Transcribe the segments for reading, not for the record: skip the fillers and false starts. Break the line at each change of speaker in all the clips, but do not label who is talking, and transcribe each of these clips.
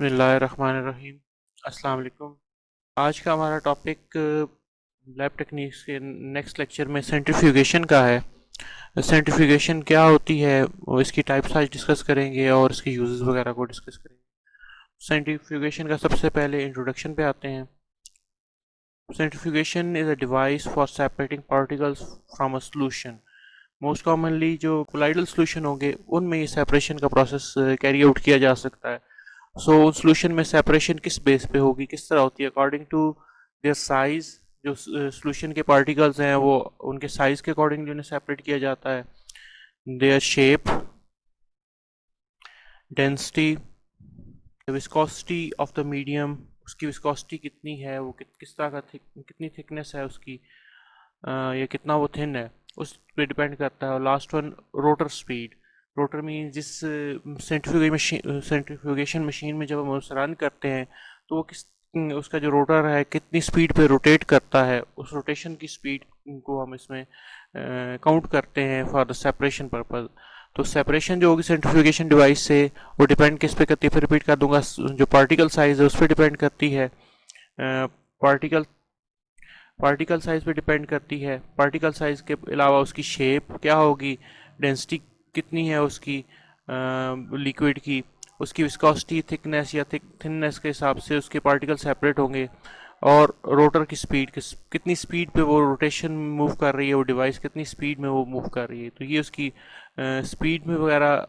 बिस्मिल्लाहिर्रहमानिर्रहीम। अस्सलाम वालेकुम। आज का हमारा टॉपिक लैब टेक्निक्स के नेक्स्ट लेक्चर में सेंट्रीफ्यूगेशन का है। सेंट्रीफ्यूगेशन क्या होती है और इसकी टाइप्स आज डिस्कस करेंगे और इसके यूजेस वगैरह को डिस्कस करेंगे। सेंट्रीफ्यूगेशन का सबसे पहले इंट्रोडक्शन पे आते हैं। Centrifugation is a device for separating particles from a solution. Most commonly जो कोलाइडल सॉल्यूशन होंगे उनमें ये सेपरेशन का प्रोसेस कैरी आउट किया जा सकता है। सो सॉल्यूशन में सेपरेशन किस बेस पे होगी, किस तरह होती है, अकॉर्डिंग टू देयर साइज। जो सॉल्यूशन के पार्टिकल्स हैं वो उनके साइज के अकॉर्डिंगली उन्हें सेपरेट किया जाता है। Their shape, density, viscosity of the medium, उसकी विस्कोसिटी कितनी है, वो किस तरह का कितनी थिकनेस है उसकी, या कितना वो थिन है, उस पर डिपेंड करता है। और last one, rotor speed. Rotor mean जिस सेंट्रीफ्यूगेशन मशीन में जब हम उसे रन करते हैं तो वो किस उसका जो रोटर है कितनी स्पीड पे रोटेट करता है, उस रोटेशन की स्पीड को हम इसमें काउंट करते हैं फॉर द सेपरेशन पर्पज। तो सेपरेशन जो होगी सेंट्रीफ्यूगेशन डिवाइस से वो डिपेंड किस पे करती है, फिर रिपीट कर दूंगा, जो पार्टिकल साइज है उस पर डिपेंड करती है। पार्टिकल पार्टिकल साइज पे डिपेंड करती है। पार्टिकल साइज के अलावा उसकी शेप क्या होगी, डेंसिटी कितनी है उसकी लिक्विड की, उसकी विस्कोसिटी, थिकनेस या थिननेस के हिसाब से उसके पार्टिकल सेपरेट होंगे। और रोटर की स्पीड कितनी स्पीड पे वो रोटेशन मूव कर रही है, वो डिवाइस कितनी स्पीड में वो मूव कर रही है, तो ये उसकी स्पीड में वगैरह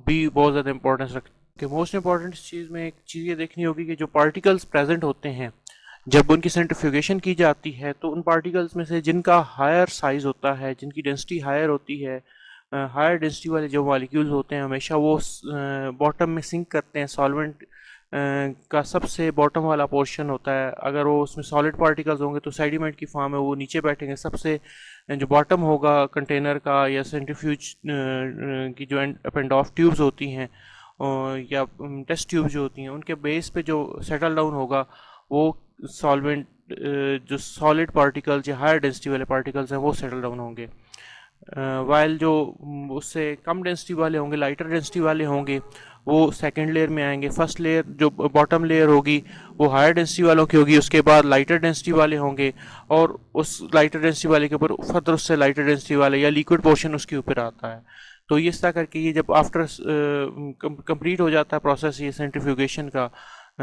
भी बहुत ज़्यादा इंपॉर्टेंस रखते हैं। मोस्ट इंपॉर्टेंट चीज़ में एक चीज़ ये देखनी होगी कि जो पार्टिकल्स प्रेजेंट होते हैं जब उनकी सेंट्रीफ्यूगेशन की जाती है तो उन पार्टिकल्स में से जिनका हायर साइज होता है, जिनकी डेंसिटी हायर होती है, हायर डेंसिटी वाले जो मॉलिक्यूल्स होते हैं हमेशा वो बॉटम में सिंक करते हैं। सॉल्वेंट का सबसे बॉटम वाला पोर्शन होता है, अगर वो उसमें सॉलिड पार्टिकल्स होंगे तो सेडिमेंट की फॉर्म में वो नीचे बैठेंगे। सबसे जो बॉटम होगा कंटेनर का या सेंट्रीफ्यूज की जो अप एंड ऑफ ट्यूब्स होती हैं या टेस्ट ट्यूब्स जो होती हैं उनके बेस पे जो सेटल डाउन होगा वो सॉल्वेंट, जो सॉलिड पार्टिकल्स या हायर डेंसिटी वाले पार्टिकल्स हैं वो सेटल डाउन होंगे। वाइल जो उससे कम डेंसिटी वाले होंगे, लाइटर डेंसिटी वाले होंगे, वो सेकंड लेयर में आएंगे। फर्स्ट लेयर जो बॉटम लेयर होगी वो हायर डेंसिटी वालों की होगी, उसके बाद लाइटर डेंसिटी वाले होंगे और उस लाइटर डेंसिटी वाले के ऊपर फर्दर उससे लाइटर डेंसिटी वाले या लिक्विड पोर्शन उसके ऊपर आता है। तो ये इस तरह करके ये जब आफ्टर कंप्लीट हो जाता है प्रोसेस ये सेंट्रीफ्यूगेशन का,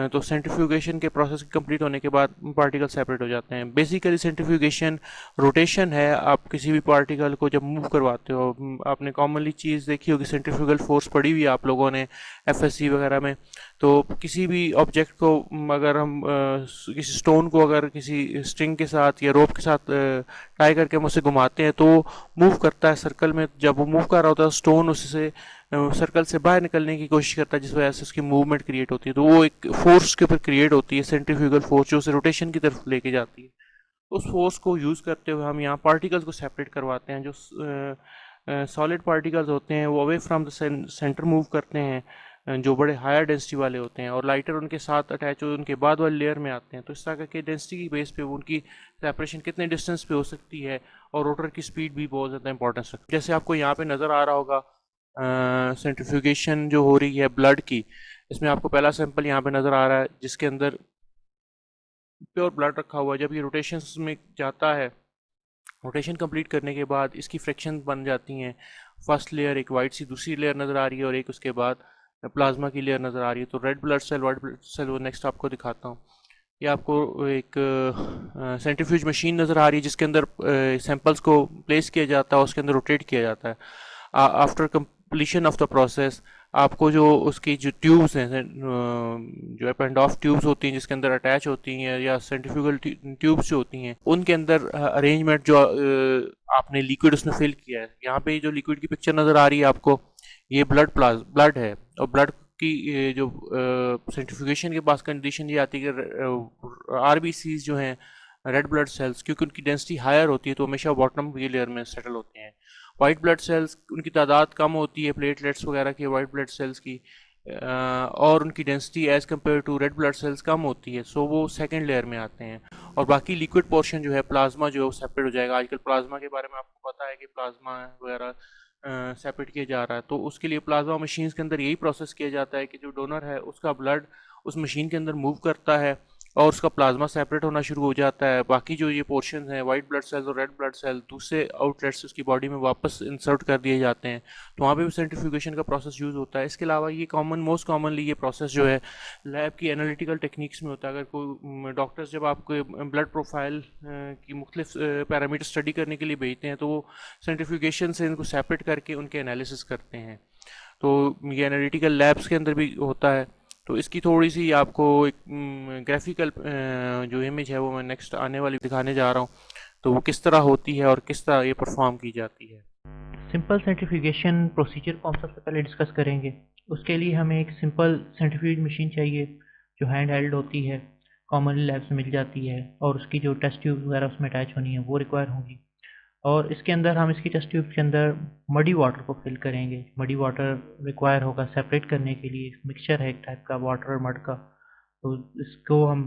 तो सेंट्रीफ्यूगेशन के प्रोसेस कंप्लीट होने के बाद पार्टिकल सेपरेट हो जाते हैं। बेसिकली सेंट्रीफ्यूगेशन रोटेशन है। आप किसी भी पार्टिकल को जब मूव करवाते हो, आपने कॉमनली चीज़ देखी होगी, सेंट्रीफ्यूगल फोर्स पढ़ी हुई है आप लोगों ने एफएससी वगैरह में। तो किसी भी ऑब्जेक्ट को अगर हम किसी स्टोन को अगर किसी स्ट्रिंग के साथ या रोप के साथ टाई करके हम उसे घुमाते हैं तो मूव करता है सर्कल में। जब वो मूव कर रहा होता है स्टोन उससे सर्कल से बाहर निकलने की कोशिश करता है, जिस वजह से उसकी मूवमेंट क्रिएट होती है। तो वो एक फोर्स के ऊपर क्रिएट होती है, सेंट्रीफ्यूगल फोर्स, जो उसे रोटेशन की तरफ लेके जाती है। उस फोर्स को यूज़ करते हुए हम यहाँ पार्टिकल्स को सेपरेट करवाते हैं। जो सॉलिड पार्टिकल्स होते हैं वो away from the centre move करते हैं, जो बड़े हायर डेंसिटी वाले होते हैं, और लाइटर उनके साथ अटैच हो उनके बाद वाले लेयर में आते हैं। तो इस तरह के डेंसिटी की बेस पे उनकी सेपरेशन कितने डिस्टेंस पे हो सकती है, और रोटर की स्पीड भी बहुत ज़्यादा इंपॉर्टेंस रखती है। जैसे आपको यहाँ पे नज़र आ रहा होगा सेंट्रीफ्यूगेशन जो हो रही है ब्लड की, इसमें आपको पहला सैंपल यहाँ पे नज़र आ रहा है जिसके अंदर प्योर ब्लड रखा हुआ है। जब ये रोटेशन में जाता है, रोटेशन कंप्लीट करने के बाद इसकी फ्रैक्शन बन जाती हैं। फर्स्ट लेयर एक वाइट सी दूसरी लेयर नज़र आ रही है और एक उसके बाद प्लाज्मा की लेयर नज़र आ रही है। तो red blood cell, white blood cell, वो नेक्स्ट आपको दिखाता हूँ। ये आपको एक सेंट्रीफ्यूज मशीन नज़र आ रही है जिसके अंदर सैंपल्स को प्लेस किया जाता है, उसके अंदर रोटेट किया जाता है। After completion of the process आपको जो उसकी जो ट्यूब्स हैं, जो अप एंड ऑफ ट्यूब्स होती हैं जिसके अंदर अटैच होती हैं, या सेंट्रीफ्यूगल ट्यूब्स जो होती हैं उनके अंदर अरेंजमेंट जो आपने लिक्विड उसमें फिल किया है। यहाँ पे जो लिक्विड की पिक्चर नज़र आ रही है आपको, ये ब्लड है। और ब्लड की जो सेंट्रीफ्यूगेशन के पास कंडीशन ये आती है कि आरबीसीज जो हैं, रेड ब्लड सेल्स, क्योंकि उनकी डेंसिटी हायर होती है तो हमेशा बॉटम की लेयर में सेटल होते हैं। वाइट ब्लड सेल्स उनकी तादाद कम होती है, प्लेटलेट्स वगैरह की, वाइट ब्लड सेल्स की, और उनकी density as compare to red blood cells कम होती है, सो वो सेकेंड लेयर में आते हैं। और बाकी लिक्विड पोर्शन जो है, प्लाज्मा जो है वो सेपरेट हो जाएगा। आजकल प्लाज्मा के बारे में आपको पता है कि प्लाज्मा वगैरह सेपरेट किया जा रहा है, तो उसके लिए प्लाज्मा मशीन्स के अंदर यही प्रोसेस किया जाता है कि जो डोनर है उसका ब्लड उस मशीन के अंदर मूव करता है और उसका प्लाज्मा सेपरेट होना शुरू हो जाता है। बाकी जो ये पोर्शन हैं वाइट ब्लड सेल्स और रेड ब्लड सेल दूसरे आउटलेट्स उसकी बॉडी में वापस इंसर्ट कर दिए जाते हैं, तो वहाँ पे भी सेंट्रीफ्यूगेशन का प्रोसेस यूज़ होता है। इसके अलावा ये मोस्ट कॉमनली ये प्रोसेस जो है लैब की एनालिटिकल टेक्निक्स में होता है। अगर कोई डॉक्टर्स जब आपको ब्लड प्रोफाइल की मुख्तलिफ पैरामीटर स्टडी करने के लिए भेजते हैं तो वो सेंट्रीफ्यूगेशन से इनको सेपरेट करके उनके एनालिसिस करते हैं, तो ये एनालिटिकल लैब्स के अंदर भी होता है। तो इसकी थोड़ी सी आपको एक ग्राफिकल जो इमेज है वो मैं नेक्स्ट आने वाली दिखाने जा रहा हूँ, तो वो किस तरह होती है और किस तरह ये परफॉर्म की जाती है।
सिंपल सेंट्रीफ्यूगेशन प्रोसीजर को हम सबसे पहले डिस्कस करेंगे। उसके लिए हमें एक सिंपल सेंट्रीफ्यूज मशीन चाहिए जो हैंड हेल्ड होती है, कॉमनली लैब्स में मिल जाती है, और उसकी जो टेस्ट ट्यूब वगैरह उसमें अटैच होनी है वो रिक्वायर होगी। और इसके अंदर हम इसकी टेस्ट ट्यूब के अंदर मडी वाटर को फिल करेंगे। मडी वाटर रिक्वायर होगा सेपरेट करने के लिए, मिक्सचर है एक टाइप का वाटर और मड का। तो इसको हम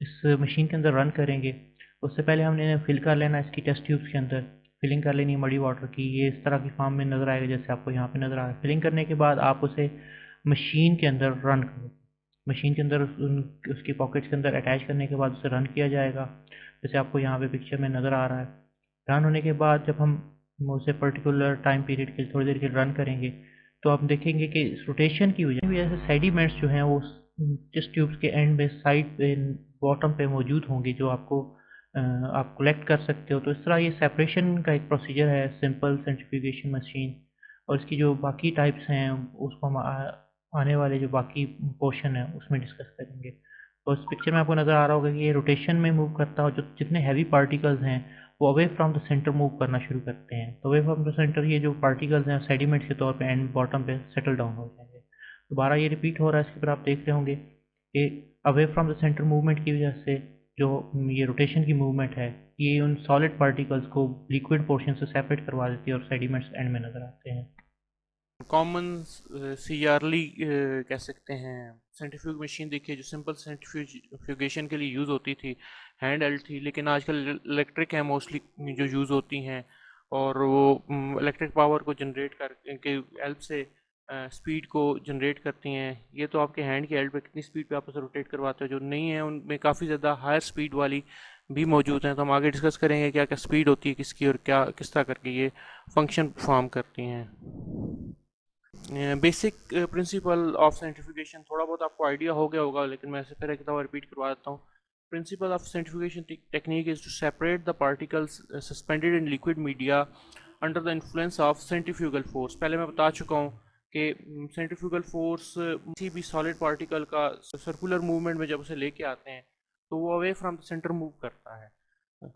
इस मशीन के अंदर रन करेंगे। उससे पहले हमने फिल कर लेना इसकी टेस्ट ट्यूब्स के अंदर, फिलिंग कर लेनी है मडी वाटर की। ये इस तरह की फॉर्म में नज़र आएगा जैसे आपको यहाँ पे नज़र आ रहा है। फिलिंग करने के बाद आप उसे मशीन के अंदर रन करो। मशीन के अंदर उसकी पॉकेट्स के अंदर अटैच करने के बाद उसे रन किया जाएगा, जैसे आपको यहाँ पे पिक्चर में नज़र आ रहा है। रन होने के बाद जब हम उसे पर्टिकुलर टाइम पीरियड के थोड़ी देर के रन करेंगे तो आप देखेंगे कि इस रोटेशन की वजह से सेडिमेंट्स जो हैं वो टेस्ट ट्यूब्स के एंड में साइड पे बॉटम पे मौजूद होंगे, जो आप कलेक्ट कर सकते हो। तो इस तरह ये सेपरेशन का एक प्रोसीजर है सिंपल सेंट्रीफ्यूगेशन मशीन। और इसकी जो बाकी टाइप्स हैं उसको हम आने वाले जो बाकी पोर्शन है उसमें डिस्कस करेंगे। तो इस पिक्चर में आपको नज़र आ रहा होगा कि ये रोटेशन में मूव करता है, और जो जितने हैवी पार्टिकल्स हैं वो away from the centre move करना शुरू करते हैं। तो अवे फ्रॉम द सेंटर ये जो पार्टिकल्स हैं सेडिमेंट्स के तौर पे एंड बॉटम पे सेटल डाउन हो जाएंगे। दोबारा ये रिपीट हो रहा है। इसके ऊपर आप देख रहे होंगे कि away from the centre movement की वजह से जो ये रोटेशन की मूवमेंट है ये उन सॉलिड पार्टिकल्स को लिक्विड पोर्शन से सेपरेट करवा देती है और सेडिमेंट्स एंड में नज़र आते हैं।
कॉमन सीआरली कह सकते हैं सेंट्रीफ्यूज मशीन देखिए, जो सिंपल सेंट्रीफ्यूगेशन के लिए यूज़ होती थी, हैंड हेल्ड थी, लेकिन आजकल इलेक्ट्रिक है मोस्टली जो यूज़ होती हैं, और वो इलेक्ट्रिक पावर को जनरेट कर के हेल्प से स्पीड को जनरेट करती हैं। ये तो आपके हैंड की हेल्प पे कितनी स्पीड पे आप उसे रोटेट करवाते हो, जो नहीं है उनमें काफ़ी ज़्यादा हायर स्पीड वाली भी मौजूद हैं। तो हम आगे डिस्कस करेंगे क्या क्या स्पीड होती है किसकी और क्या किस तरह करके ये फंक्शन परफॉर्म करती हैं। बेसिक प्रिंसिपल ऑफ सेंट्रीफ्यूगेशन थोड़ा बहुत आपको आइडिया हो गया होगा, लेकिन मैं इसे फिर एक दफ़ा रिपीट करवा देता हूँ। Principle of centrifugation technique is to separate the particles suspended in liquid media under the influence of centrifugal force. पहले मैं बता चुका हूँ कि सेंट्रीफ्यूगल फोर्स किसी भी सॉलिड पार्टिकल का सर्कुलर मूवमेंट में जब उसे लेके आते हैं तो वो away from the centre move करता है।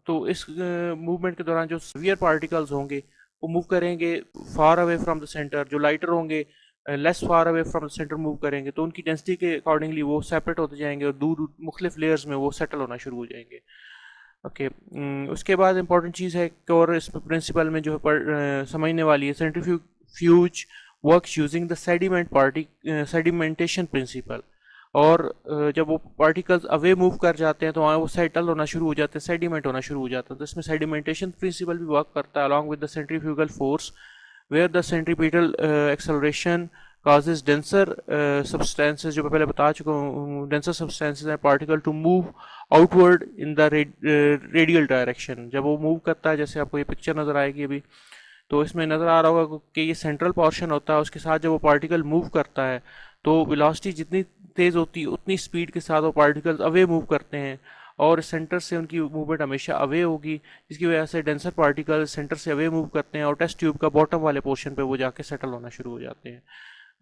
तो इस मूवमेंट के दौरान जो सीवियर पार्टिकल्स होंगे वो मूव करेंगे far away from the centre, जो लाइटर होंगे less far away from the centre move करेंगे, तो उनकी डेंसिटी के अकॉर्डिंगली वो सेपरेट होते जाएंगे और दूर मुख्तलिफ लेयर्स में वो सेटल होना शुरू हो जाएंगे। ओके, उसके बाद इंपॉर्टेंट चीज़ है कि और इस प्रिंसिपल में जो है समझने वाली है, centrifuge works using the sedimentation principle. और जब वो पार्टिकल्स अवे मूव कर जाते हैं तो वहाँ वो सेटल होना शुरू हो जाते हैं, सेडिमेंट होना शुरू हो जाता है। तो इसमें सेडिमेंटेशन प्रिंसिपल भी वर्क करता है along with the centrifugal force, where the centripetal acceleration causes denser substances, जो मैं पहले बता चुका हूँ, denser substances हैं particle to move outward in the radial direction। जब वो मूव करता है, जैसे आपको ये पिक्चर नज़र आएगी अभी, तो इसमें नज़र आ रहा होगा कि ये सेंट्रल पोर्शन होता है, उसके साथ जब वो पार्टिकल मूव करता है तो वेलोसिटी जितनी तेज़ होती है उतनी स्पीड के साथ वो पार्टिकल्स अवे मूव करते हैं, और सेंटर से उनकी मूवमेंट हमेशा अवे होगी, जिसकी वजह से डेंसर पार्टिकल सेंटर से अवे मूव करते हैं और टेस्ट ट्यूब का बॉटम वाले पोर्शन पे वो जाके सेटल होना शुरू हो जाते हैं।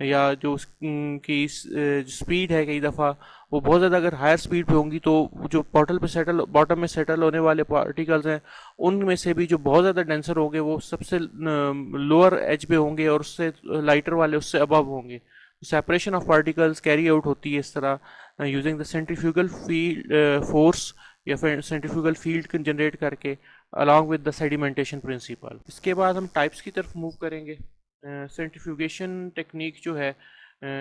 या जो उसकी स्पीड है कई दफ़ा वो बहुत ज़्यादा अगर हायर स्पीड पे होंगी तो जो बॉटम में सेटल होने वाले पार्टिकल्स हैं उनमें से भी जो बहुत ज़्यादा डेंसर होंगे वो सबसे लोअर एज पे होंगे और उससे लाइटर वाले उससे अबव होंगे। Separation of particles carry out होती है इस तरह using the centrifugal field force या फिर सेंट्रीफ्यूगल फील्ड जनरेट करके along with the sedimentation principle. इसके बाद हम टाइप्स की तरफ मूव करेंगे। सेंट्रीफ्यूगेशन टेक्निक जो है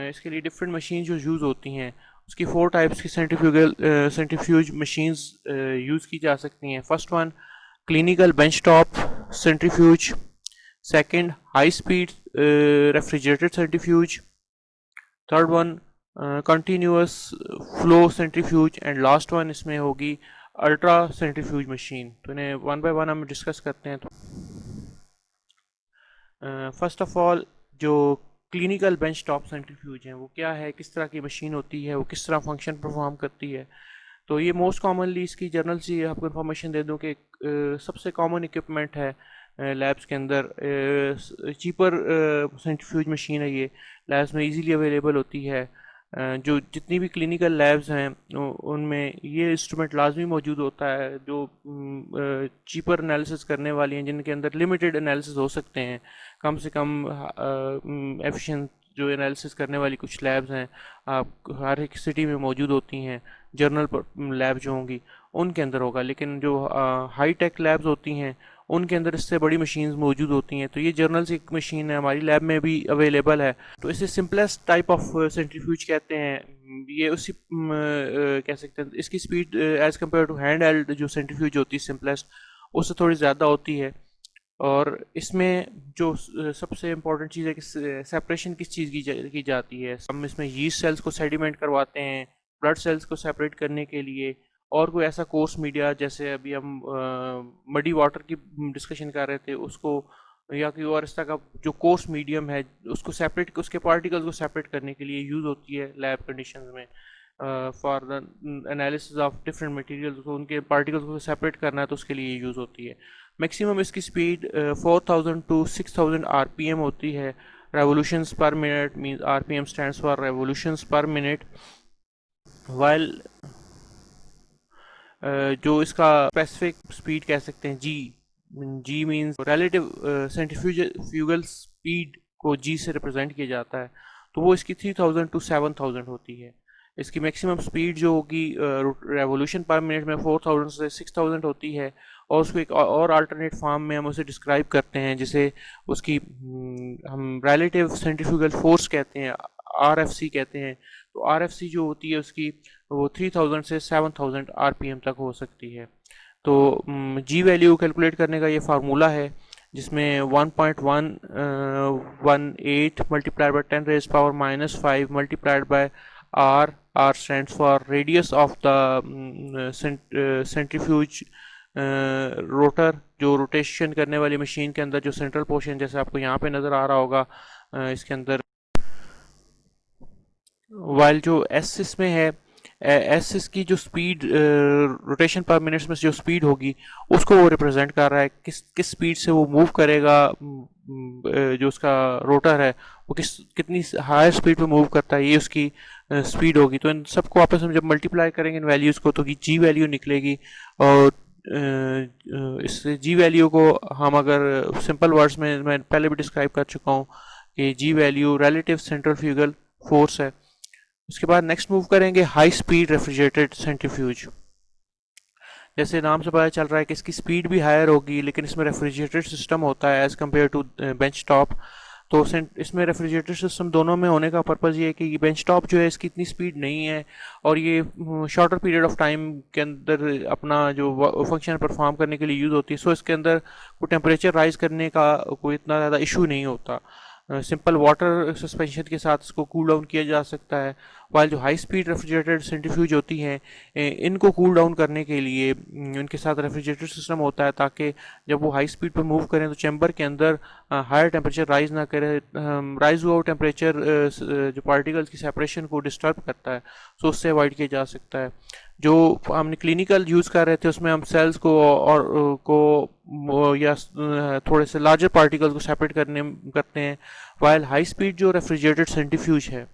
इसके लिए डिफरेंट मशीन जो यूज़ होती हैं उसकी 4 टाइप्स की सेंट्रीफ्यूज मशीन्स यूज़ की जा सकती हैं। First one clinical bench top centrifuge, second high speed refrigerated centrifuge, third one continuous flow centrifuge and last one इसमें होगी अल्ट्रा सेंट्रीफ्यूज मशीन। तो इन्हें वन बाय वन हम डिस्कस करते हैं। तो फर्स्ट ऑफ ऑल जो क्लिनिकल बेंच टॉप सेंट्रीफ्यूज है वो क्या है, किस तरह की मशीन होती है, वो किस तरह फंक्शन परफॉर्म करती है। तो ये मोस्ट कॉमनली इसकी जर्नल से आपको इन्फॉर्मेशन दे दूं कि सबसे कॉमन इक्विपमेंट है लैब्स के अंदर। चीपर सेंट्रीफ्यूज मशीन है ये, लैब्स में इजीली अवेलेबल होती है। जो जितनी भी क्लिनिकल लैब्स हैं उनमें ये इंस्ट्रूमेंट लाजमी मौजूद होता है, जो चीपर एनालिसिस करने वाली हैं, जिनके अंदर लिमिटेड एनालिसिस हो सकते हैं। कम से कम एफिशिएंट जो एनालिसिस करने वाली कुछ लैब्स हैं आप हर एक सिटी में मौजूद होती हैं। जर्नल पर लैब जो होंगी उनके अंदर होगा, लेकिन जो हाई टेक लैब्स होती हैं उनके अंदर इससे बड़ी मशीन्स मौजूद होती हैं। तो ये जर्नल से एक मशीन है, हमारी लैब में भी अवेलेबल है। तो इसे सिंपलेस्ट टाइप ऑफ सेंट्रीफ्यूज कहते हैं। ये उसी कह सकते हैं इसकी speed as compare to hand held जो सेंट्रीफ्यूज होती है सिंपलेस्ट, उससे थोड़ी ज़्यादा होती है। और इसमें जो सबसे इम्पोर्टेंट चीज़ है कि सेपरेशन किस चीज़ की जाती है। हम इसमें यीस्ट सेल्स को सेडिमेंट करवाते हैं ब्लड सेल्स को सेपरेट करने के लिए, और कोई ऐसा कोर्स मीडिया जैसे अभी हम मडी वाटर की डिस्कशन कर रहे थे उसको, या कोई और इस तरह का जो कोर्स मीडियम है उसको सेपरेट, उसके पार्टिकल्स को सेपरेट करने के लिए यूज़ होती है लैब कंडीशंस में। For the analysis of different materials को, उनके पार्टिकल्स को सेपरेट करना है तो उसके लिए यूज़ होती है। मैक्सिमम इसकी स्पीड 4000 टू 6000 आरपीएम होती है। रेवोल्यूशंस पर minute means RPM stands for revolutions पर मिनट। वाइल जो इसका स्पेसिफिक स्पीड कह सकते हैं जी मींस रिलेटिव सेंट्रीफ्यूगल स्पीड को जी से रिप्रेजेंट किया जाता है, तो वो इसकी 3000 टू 7000 होती है। इसकी मैक्सिमम स्पीड जो होगी रेवोल्यूशन पर मिनट में 4000 से 6000 होती है। और उसको एक और अल्टरनेट फॉर्म में हम उसे डिस्क्राइब करते हैं, जिसे उसकी हम रिलेटिव सेंट्रीफ्यूगल फोर्स कहते हैं, आरएफसी कहते हैं। तो आरएफसी जो होती है उसकी वो 3000 से 7000 आरपीएम तक हो सकती है। तो जी वैल्यू कैलकुलेट करने का ये फार्मूला है, जिसमें 1.118 multiplied by 10 raise power -5 multiplied by R stands for radius of the centrifuge rotor, जो रोटेशन करने वाली मशीन के अंदर जो सेंट्रल पोर्शन जैसे आपको यहाँ पे नज़र आ रहा होगा इसके अंदर। वाइल जो एस इसमें है, एस इसकी जो स्पीड रोटेशन पर मिनट्स में जो स्पीड होगी उसको वो रिप्रेजेंट कर रहा है, किस स्पीड से वो मूव करेगा। जो उसका रोटर है वो कितनी हायर स्पीड पे मूव करता है, ये उसकी स्पीड होगी। तो इन सबको आपस में जब मल्टीप्लाई करेंगे इन वैल्यूज़ को तो जी वैल्यू निकलेगी। और इस जी वैल्यू को हम अगर सिंपल वर्ड्स में मैं पहले भी डिस्क्राइब कर चुका हूँ कि जी वैल्यू रिलेटिव सेंट्रीफ्यूगल फोर्स है। उसके बाद नेक्स्ट मूव करेंगे हाई स्पीड रेफ्रिजरेटेड सेंट्रीफ्यूज। जैसे नाम से पता चल रहा है कि इसकी स्पीड भी हायर होगी, लेकिन इसमें रेफ्रिजरेटेड सिस्टम होता है as compare to bench top. तो इसमें रेफ्रिजरेटर सिस्टम दोनों में होने का पर्पज़ ये है कि बेंच टॉप जो है इसकी इतनी स्पीड नहीं है, और ये शॉर्टर पीरियड ऑफ टाइम के अंदर अपना जो फंक्शन परफॉर्म करने के लिए यूज़ होती है। सो इसके अंदर कोई टेम्परेचर राइज करने का कोई इतना ज़्यादा इशू नहीं होता। सिंपल वाटर सस्पेंशन के साथ इसको कूल डाउन किया जा सकता है। वाइल जो हाई स्पीड रेफ्रिजरेटेड सेंट्रीफ्यूज होती हैं इनको कूल डाउन करने के लिए इनके साथ रेफ्रिजरेटर सिस्टम होता है, ताकि जब वो हाई स्पीड पर मूव करें तो चैम्बर के अंदर हायर टेम्परेचर राइज ना करे। राइज हुआ टेम्परेचर जो पार्टिकल्स की सेपरेशन को डिस्टर्ब करता है, सो उससे अवॉइड किया जा सकता है। जो हमने क्लिनिकल यूज़ कर रहे थे उसमें हम सेल्स को या थोड़े से लार्जर पार्टिकल्स को सेपरेट करते हैं। वाइल हाई स्पीड जो रेफ्रिजरेटेड सेंट्रीफ्यूज है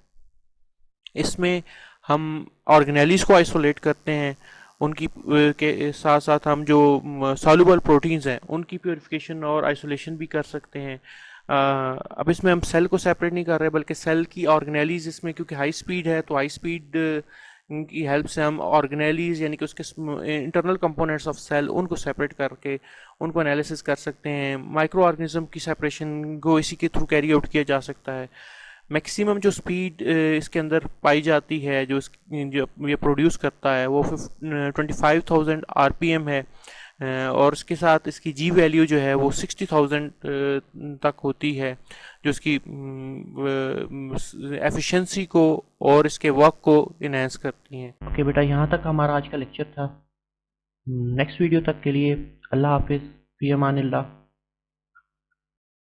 इसमें हम ऑर्गेनेलीज को आइसोलेट करते हैं, उनकी के साथ साथ हम जो सॉल्युबल प्रोटीन्स हैं उनकी प्योरिफिकेशन और आइसोलेशन भी कर सकते हैं। अब इसमें हम सेल को सेपरेट नहीं कर रहे बल्कि सेल की ऑर्गेनेलीज इसमें, क्योंकि हाई स्पीड है तो हाई स्पीड की हेल्प से हम ऑर्गेनेलीज यानी कि उसके इंटरनल कंपोनेंट्स ऑफ सेल उनको सेपरेट करके उनको एनालिसिस कर सकते हैं। माइक्रो ऑर्गेनिज्म की सेपरेशन को इसी के थ्रू कैरी आउट किया जा सकता है। मैक्सिमम जो स्पीड इसके अंदर पाई जाती है जो ये प्रोड्यूस करता है वो 25,000 आरपीएम है। और उसके साथ इसकी जी वैल्यू जो है वो 60,000 तक होती है, जो इसकी एफिशिएंसी को और इसके वर्क को इन्हेंस करती हैं।
ओके बेटा, यहाँ तक हमारा आज का लेक्चर था। नेक्स्ट वीडियो तक के लिए अल्लाह हाफिज़, फ़ी अमानिल्लाह।